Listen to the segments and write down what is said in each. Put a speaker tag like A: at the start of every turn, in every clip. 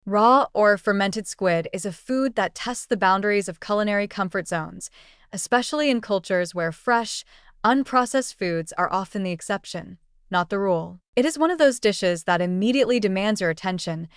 A: Raw or fermented squid is a food that tests the boundaries of culinary comfort zones, especially in cultures where fresh, unprocessed foods are often the exception, not the rule. It is one of those dishes that immediately demands your attention,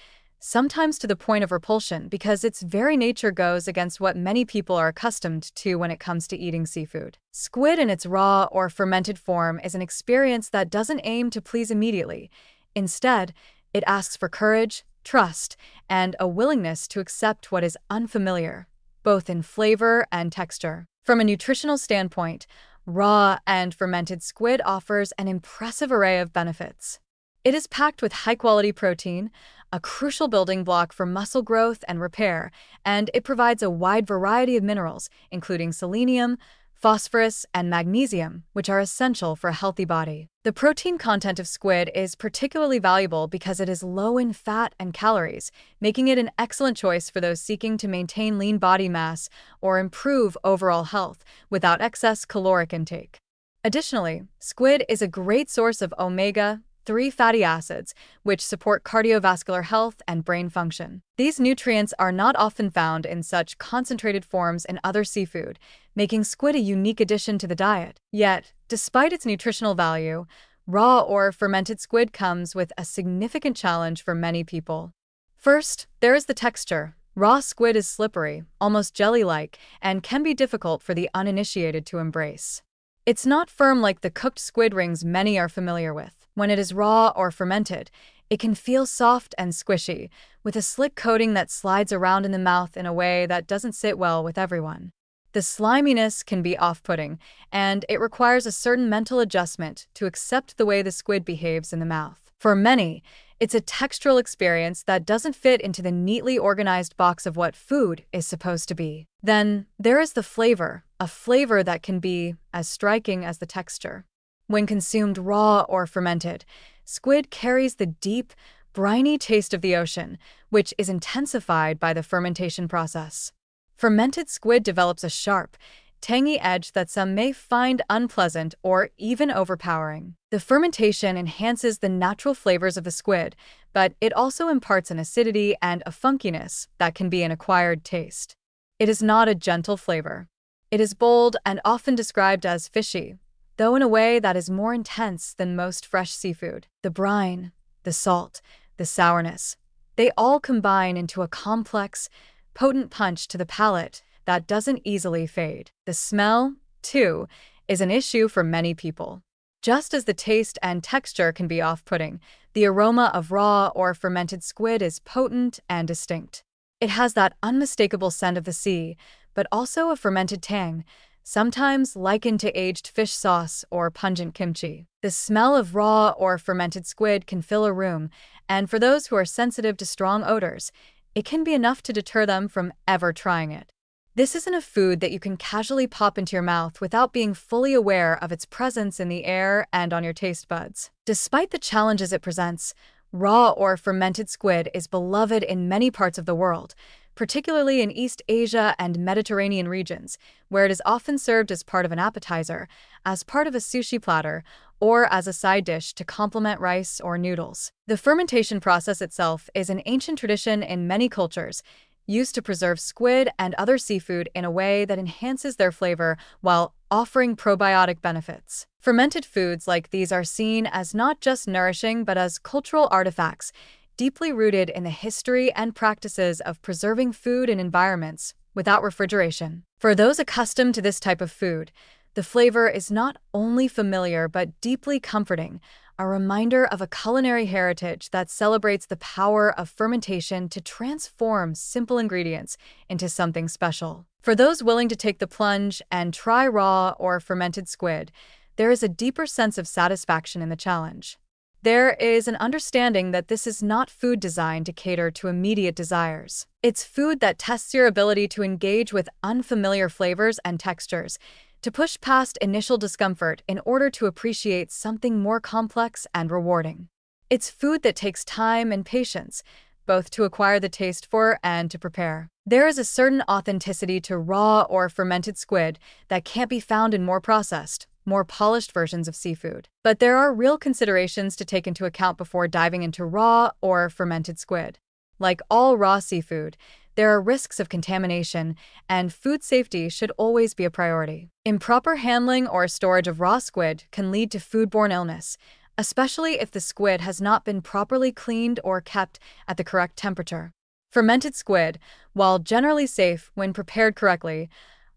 A: sometimes to the point of repulsion because its very nature goes against what many people are accustomed to when it comes to eating seafood. Squid in its raw or fermented form is an experience that doesn't aim to please immediately. Instead, it asks for courage, trust, and a willingness to accept what is unfamiliar, both in flavor and texture. From a nutritional standpoint, raw and fermented squid offers an impressive array of benefits. It is packed with high-quality protein, a crucial building block for muscle growth and repair, and it provides a wide variety of minerals, including selenium, phosphorus, and magnesium, which are essential for a healthy body. The protein content of squid is particularly valuable because it is low in fat and calories, making it an excellent choice for those seeking to maintain lean body mass or improve overall health without excess caloric intake. Additionally, squid is a great source of omega-3 fatty acids, which support cardiovascular health and brain function. These nutrients are not often found in such concentrated forms in other seafood, making squid a unique addition to the diet. Yet, despite its nutritional value, raw or fermented squid comes with a significant challenge for many people. First, there is the texture. Raw squid is slippery, almost jelly-like, and can be difficult for the uninitiated to embrace. It's not firm like the cooked squid rings many are familiar with. When it is raw or fermented, it can feel soft and squishy, with a slick coating that slides around in the mouth in a way that doesn't sit well with everyone. The sliminess can be off-putting, and it requires a certain mental adjustment to accept the way the squid behaves in the mouth. For many, it's a textural experience that doesn't fit into the neatly organized box of what food is supposed to be. Then, there is the flavor, a flavor that can be as striking as the texture. When consumed raw or fermented, squid carries the deep, briny taste of the ocean, which is intensified by the fermentation process. Fermented squid develops a sharp, tangy edge that some may find unpleasant or even overpowering. The fermentation enhances the natural flavors of the squid, but it also imparts an acidity and a funkiness that can be an acquired taste. It is not a gentle flavor. It is bold and often described as fishy, though in a way that is more intense than most fresh seafood. The brine, the salt, the sourness, they all combine into a complex, potent punch to the palate that doesn't easily fade. The smell, too, is an issue for many people. Just as the taste and texture can be off-putting, the aroma of raw or fermented squid is potent and distinct. It has that unmistakable scent of the sea, but also a fermented tang, sometimes likened to aged fish sauce or pungent kimchi. The smell of raw or fermented squid can fill a room, and for those who are sensitive to strong odors, it can be enough to deter them from ever trying it. This isn't a food that you can casually pop into your mouth without being fully aware of its presence in the air and on your taste buds. Despite the challenges it presents, raw or fermented squid is beloved in many parts of the world, particularly in East Asia and Mediterranean regions, where it is often served as part of an appetizer, as part of a sushi platter, or as a side dish to complement rice or noodles. The fermentation process itself is an ancient tradition in many cultures, used to preserve squid and other seafood in a way that enhances their flavor while offering probiotic benefits. Fermented foods like these are seen as not just nourishing but as cultural artifacts, deeply rooted in the history and practices of preserving food in environments without refrigeration. For those accustomed to this type of food, the flavor is not only familiar but deeply comforting, a reminder of a culinary heritage that celebrates the power of fermentation to transform simple ingredients into something special. For those willing to take the plunge and try raw or fermented squid, there is a deeper sense of satisfaction in the challenge. There is an understanding that this is not food designed to cater to immediate desires. It's food that tests your ability to engage with unfamiliar flavors and textures, to push past initial discomfort in order to appreciate something more complex and rewarding. It's food that takes time and patience, both to acquire the taste for and to prepare. There is a certain authenticity to raw or fermented squid that can't be found in more processed, more polished versions of seafood. But there are real considerations to take into account before diving into raw or fermented squid. Like all raw seafood, there are risks of contamination, and food safety should always be a priority. Improper handling or storage of raw squid can lead to foodborne illness, especially if the squid has not been properly cleaned or kept at the correct temperature. Fermented squid, while generally safe when prepared correctly,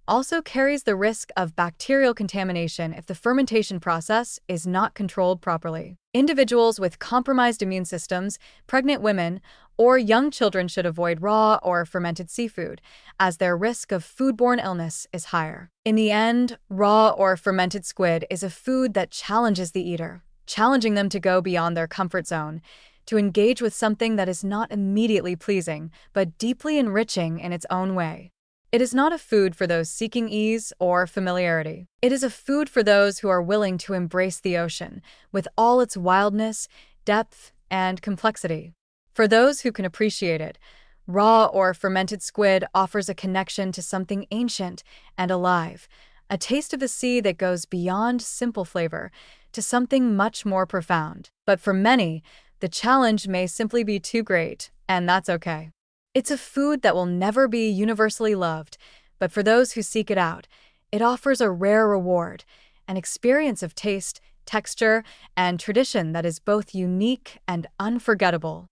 A: also carries the risk of bacterial contamination if the fermentation process is not controlled properly. Individuals with compromised immune systems, pregnant women, or young children should avoid raw or fermented seafood, as their risk of foodborne illness is higher. In the end, raw or fermented squid is a food that challenges the eater, challenging them to go beyond their comfort zone, to engage with something that is not immediately pleasing, but deeply enriching in its own way. It is not a food for those seeking ease or familiarity. It is a food for those who are willing to embrace the ocean, with all its wildness, depth, and complexity. For those who can appreciate it, raw or fermented squid offers a connection to something ancient and alive, a taste of the sea that goes beyond simple flavor to something much more profound. But for many, the challenge may simply be too great, and that's okay. It's a food that will never be universally loved, but for those who seek it out, it offers a rare reward, an experience of taste, texture, and tradition that is both unique and unforgettable.